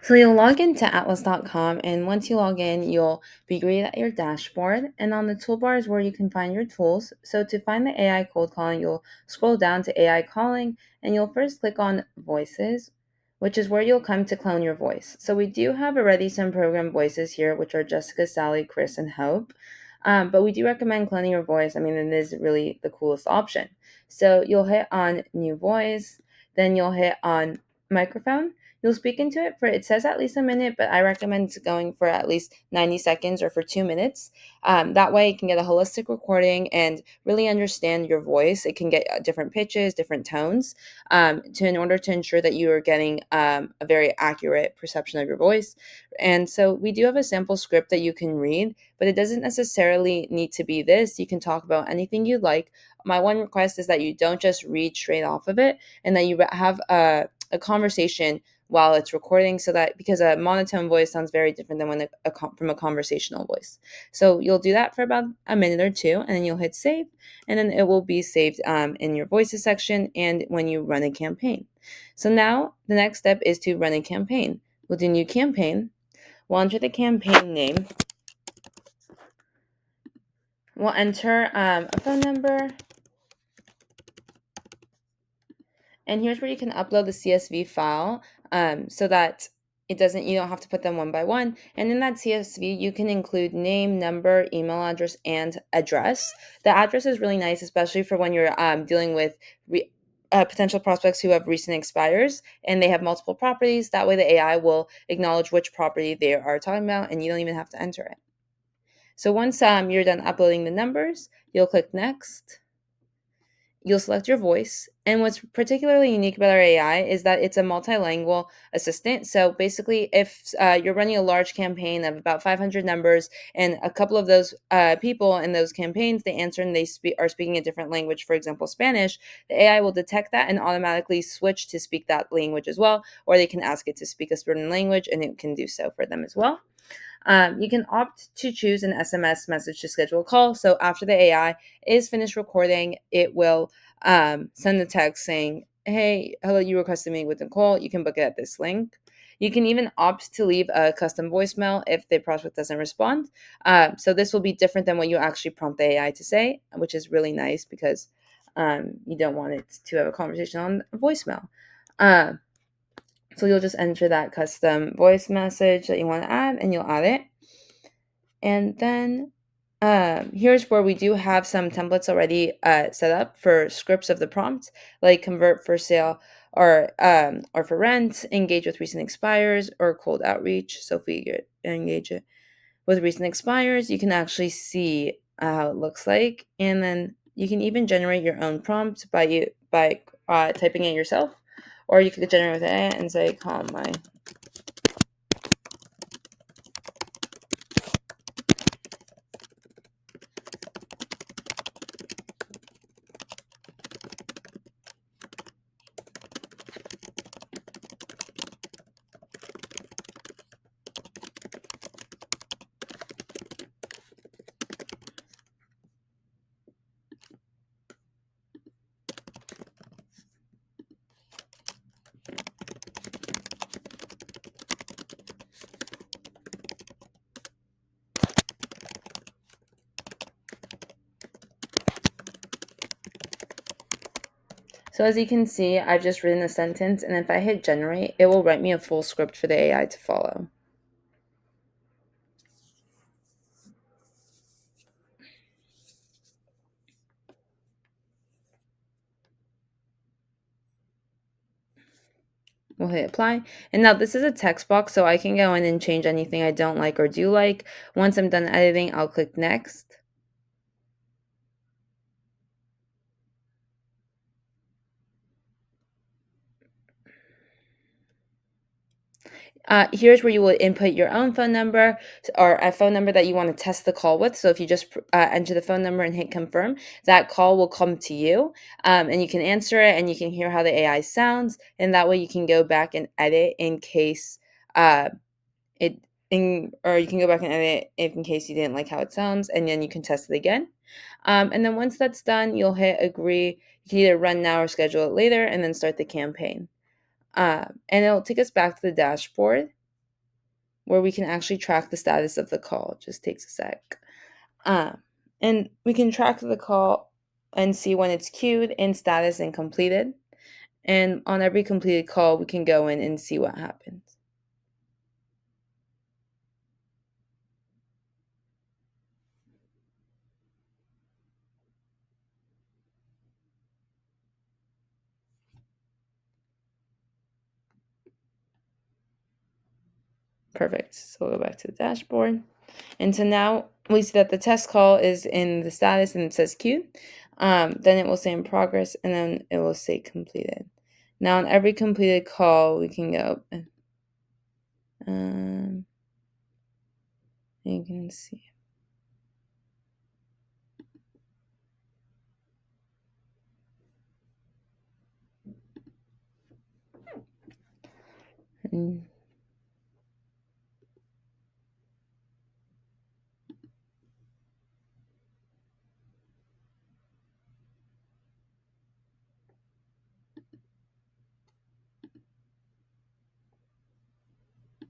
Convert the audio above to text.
So you'll log into atlas.com, and once you log in, you'll be greeted at your dashboard. And on the toolbar is where you can find your tools. So to find the AI cold calling, you'll scroll down to AI calling, and you'll first click on voices, which is where you'll come to clone your voice. So we do have already some program voices here, which are Jessica, Sally, Chris, and Hope. But we do recommend cloning your voice. I mean, it is really the coolest option. So you'll hit on new voice, then you'll hit on microphone. You'll speak into it for, it says at least a minute, but I recommend going for at least 90 seconds or for 2 minutes. That way you can get a holistic recording and really understand your voice. It can get different pitches, different tones, in order to ensure that you are getting a very accurate perception of your voice. And so we do have a sample script that you can read, but it doesn't necessarily need to be this. You can talk about anything you like. My one request is that you don't just read straight off of it, and that you have a conversation while it's recording, so that, because a monotone voice sounds very different than when from a conversational voice. So you'll do that for about a minute or two, and then you'll hit save, and then it will be saved in your voices section and when you run a campaign. So now the next step is to run a campaign. We'll do new campaign. We'll enter the campaign name. We'll enter a phone number. And here's where you can upload the CSV file, so that you don't have to put them one by one. And in that CSV, you can include name, number, email address, and address. The address is really nice, especially for when you're dealing with potential prospects who have recent expires and they have multiple properties. That way the AI will acknowledge which property they are talking about, and you don't even have to enter it. So once you're done uploading the numbers, you'll click next. You'll select your voice. And what's particularly unique about our AI is that it's a multilingual assistant. So basically, if you're running a large campaign of about 500 numbers, and a couple of those people in those campaigns, they answer and they are speaking a different language, for example, Spanish, the AI will detect that and automatically switch to speak that language as well. Or they can ask it to speak a certain language, and it can do so for them as well. You can opt to choose an SMS message to schedule a call. So after the AI is finished recording, it will send a text saying, "Hey, hello, you requested me with Nicole. You can book it at this link." You can even opt to leave a custom voicemail if the prospect doesn't respond. So this will be different than what you actually prompt the AI to say, which is really nice because you don't want it to have a conversation on a voicemail. Uh, so you'll just enter that custom voice message that you want to add, and you'll add it. And then here's where we do have some templates already set up for scripts of the prompt, like convert for sale, or for rent, engage with recent expires, or cold outreach. So if we engage it with recent expires, you can actually see how it looks like, and then you can even generate your own prompt by typing it yourself, or you could generate with it and say, "Call my." So as you can see, I've just written a sentence, and if I hit generate, it will write me a full script for the AI to follow. We'll hit apply. And now this is a text box, so I can go in and change anything I don't like or do like. Once I'm done editing, I'll click next. Here's where you will input your own phone number, or a phone number that you want to test the call with. So if you just enter the phone number and hit confirm, that call will come to you, and you can answer it, and you can hear how the AI sounds, and that way you can go back and edit in case uh, or you can go back and edit in case you didn't like how it sounds, and then you can test it again. And then once that's done, you'll hit agree. You can either run now or schedule it later, and then start the campaign. And it'll take us back to the dashboard. where we can actually track the status of the call. It just takes a sec. And we can track the call and see when it's queued, in status, and completed. And on every completed call, we can go in and see what happens. Perfect. So we'll go back to the dashboard. And so now we see that the test call is in the status and it says queued. Then it will say in progress, and then it will say completed. Now on every completed call, we can go, you can see.